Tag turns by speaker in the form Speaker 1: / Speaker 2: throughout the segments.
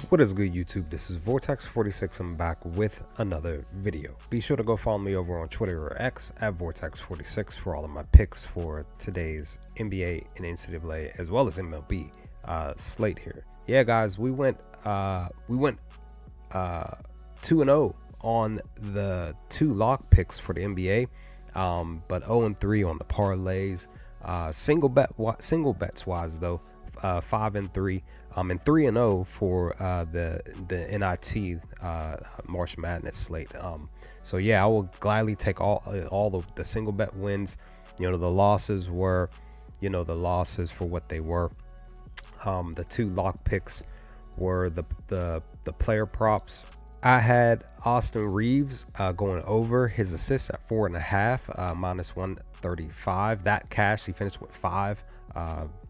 Speaker 1: What is good, YouTube? This is Vortex46. I'm back with another video. Be sure to go follow me over on Twitter or X at Vortex46 for all of my picks for today's NBA and NCAA as well as MLB slate here. Yeah, guys, we went 2-0 on the two lock picks for the NBA, but 0-3 on the parlays. Single bets wise though, 5-3, and 3-0 for the NIT March Madness slate. So yeah, I will gladly take all of the single bet wins. You know, the losses were, the losses for what they were. The two lock picks were the player props. I had Austin Reeves going over his assists at 4.5, minus 135. That cash, he finished with 5.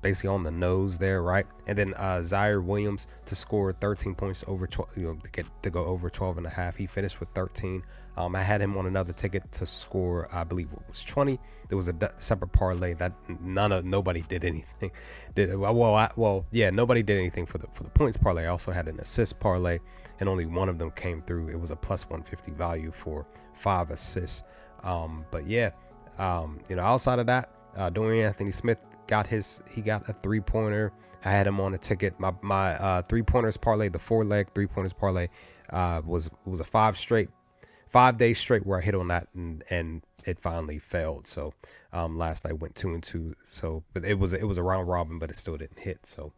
Speaker 1: Basically on the nose there, right? And then Zaire Williams to score 13 points over 12, to go over 12.5. He finished with 13. I had him on another ticket to score, I believe it was 20. There was a separate parlay that nobody did anything. Nobody did anything for the points parlay. I also had an assist parlay, and only one of them came through. It was a plus 150 value for 5 assists. But yeah, outside of that, Dorian Anthony-Smith got a 3-pointer. I had him on a ticket. My 3-pointers parlay, the 4-leg 3-pointers parlay, was a 5 days straight where I hit on that, and it finally failed. So last night went 2-2. So, but it was a round robin, but it still didn't hit. So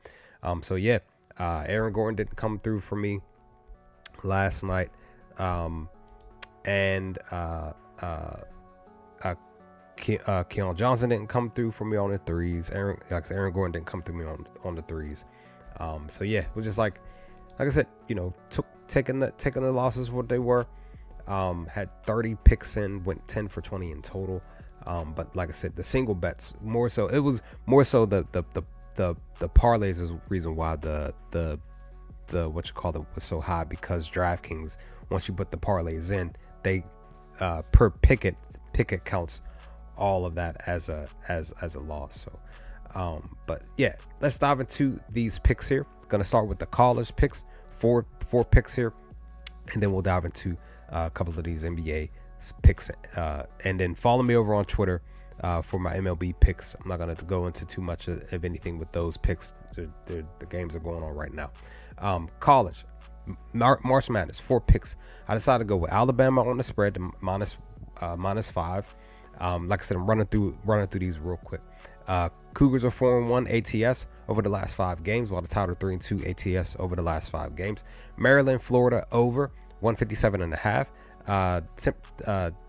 Speaker 1: yeah, Aaron Gordon didn't come through for me last night, Keon Johnson didn't come through for me on the threes. Aaron Gordon didn't come through me on the threes. So yeah, it was just like I said, taking the losses for what they were. Had 30 picks in, went 10 for 20 in total. But like I said, the single bets more so. It was more so the parlays is the reason why the was so high, because DraftKings, once you put the parlays in, they per picket counts all of that as a loss. So but yeah, let's dive into these picks here. Gonna start with the college picks, four picks here, and then we'll dive into a couple of these NBA picks, and then follow me over on Twitter for my MLB picks. I'm not gonna go into too much of anything with those picks. The games are going on right now. College March Madness, 4 picks. I decided to go with Alabama on the spread, minus 5. Like I said, I'm running through these real quick. Cougars are 4-1 ATS over the last 5 games, while the Tide are 3-2 ATS over the last 5 games. Maryland, Florida over 157.5.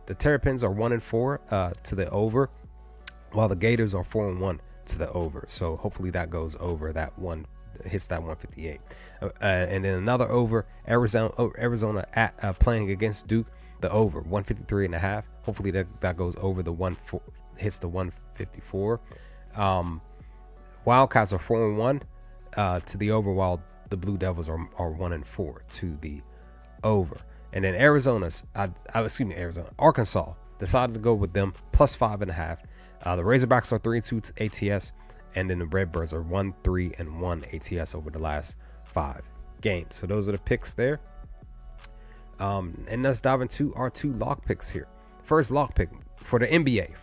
Speaker 1: The Terrapins are 1-4 to the over, while the Gators are 4-1 to the over. So hopefully that goes over, that one hits that 158. And then another over, Arizona at playing against Duke. The over 153.5. Hopefully that goes over hits the 154. Wildcats are 4-1 to the over, while the Blue Devils are 1-4 to the over. And then Arkansas decided to go with them plus 5.5. The Razorbacks are 3-2 ATS, and then the Redbirds are 1-3-1 ATS over the last 5 games. So those are the picks there. And let's dive into our 2 lock picks here. First lock pick for the NBA,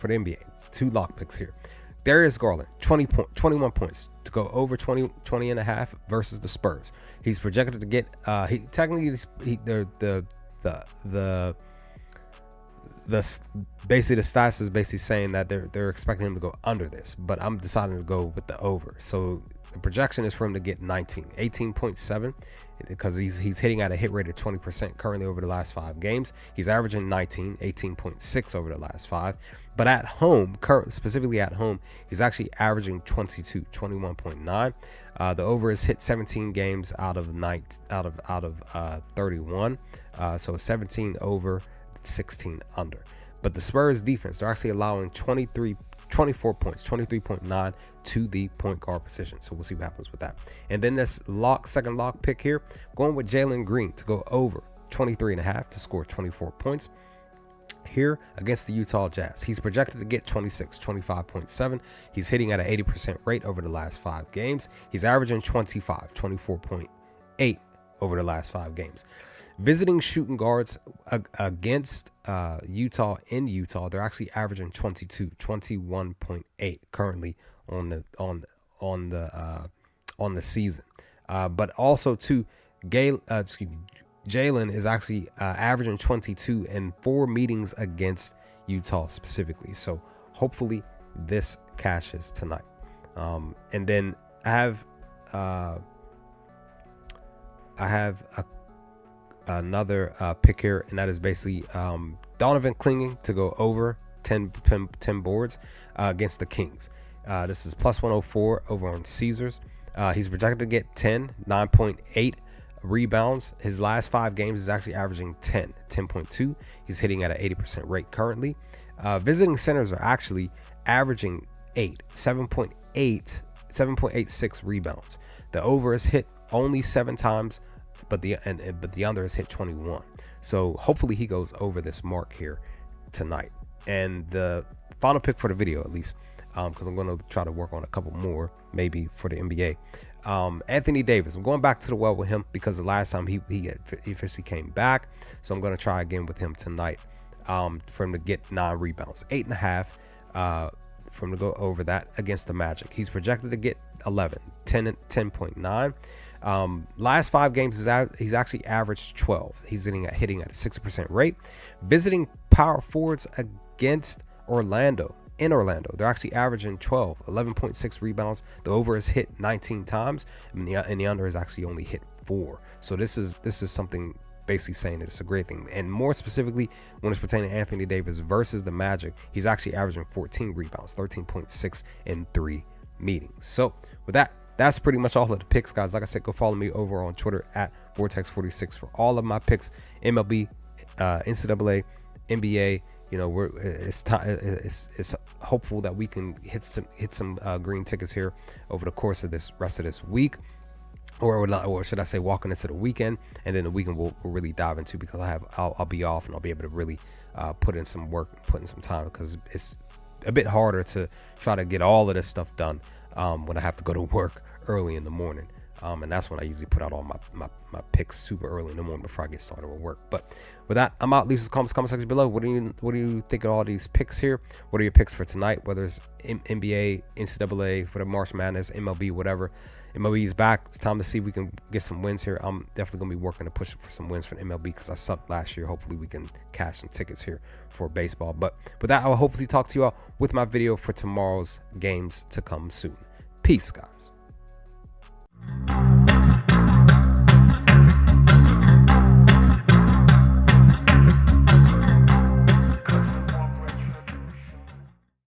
Speaker 1: 2 lock picks here. Darius Garland, 21 points to go over 20.5 versus the Spurs. He's projected to get basically the stats is basically saying that they're expecting him to go under this, but I'm deciding to go with the over. So the projection is for him to get 18.7, because he's hitting at a hit rate of 20% currently over the last 5 games. He's averaging 18.6 over the last 5. But at home, specifically at home, he's actually averaging 21.9. The over is hit 17 games out of 31. So 17 over, 16 under. But the Spurs defense, they're actually allowing 24 points, 23.9 to the point guard position. So we'll see what happens with that. And then this second lock pick here, going with Jalen Green to go over 23.5 to score 24 points here against the Utah Jazz. He's projected to get 25.7. He's hitting at an 80% rate over the last 5 games. He's averaging 24.8 over the last 5 games. Visiting shooting guards against Utah in Utah, they're actually averaging 21.8 currently on the season. But also too, Jalen is actually averaging 22 in 4 meetings against Utah specifically. So hopefully this cashes tonight. And then I have another pick here, and that is basically Donovan Clingan to go over 10 boards against the Kings. This is plus 104 over on Caesars. He's projected to get 9.8 rebounds. His last 5 games is actually averaging 10.2. He's hitting at an 80% rate currently. Visiting centers are actually averaging 7.86 rebounds. The over is hit only 7 times, but the under is hit 21. So hopefully he goes over this mark here tonight. And the final pick for the video, at least, because I'm going to try to work on a couple more maybe for the NBA. Anthony Davis, I'm going back to the well with him because the last time he officially came back. So I'm going to try again with him tonight for him to get 9 rebounds, 8.5 for him to go over that against the Magic. He's projected to get 11, 10.9. Last 5 games he's actually averaged 12. He's hitting at a 60% rate. Visiting power forwards against Orlando. In Orlando, they're actually averaging 11.6 rebounds. The over is hit 19 times, and the under is actually only hit 4. So this is something basically saying that it's a great thing. And more specifically, when it's pertaining to Anthony Davis versus the Magic, he's actually averaging 14 rebounds, 13.6 in 3 meetings. So with that, that's pretty much all of the picks, guys. Like I said, go follow me over on Twitter at Vortex46 for all of my picks. MLB, NCAA, NBA. You know, it's hopeful that we can hit some green tickets here over the course of this rest of this week, or should I say, walking into the weekend, and then the weekend we'll really dive into, because I'll be off and I'll be able to really put in some work, put in some time, because it's a bit harder to try to get all of this stuff done when I have to go to work early in the morning. And that's when I usually put out all my picks super early in the morning before I get started with work. But with that, I'm out. Leave some comments section below. What do you think of all these picks here? What are your picks for tonight? Whether it's NBA, NCAA, for the March Madness, MLB, whatever. MLB is back. It's time to see if we can get some wins here. I'm definitely gonna be working to push for some wins for the MLB because I sucked last year. Hopefully we can cash some tickets here for baseball. But with that, I will hopefully talk to you all with my video for tomorrow's games to come soon. Peace, guys.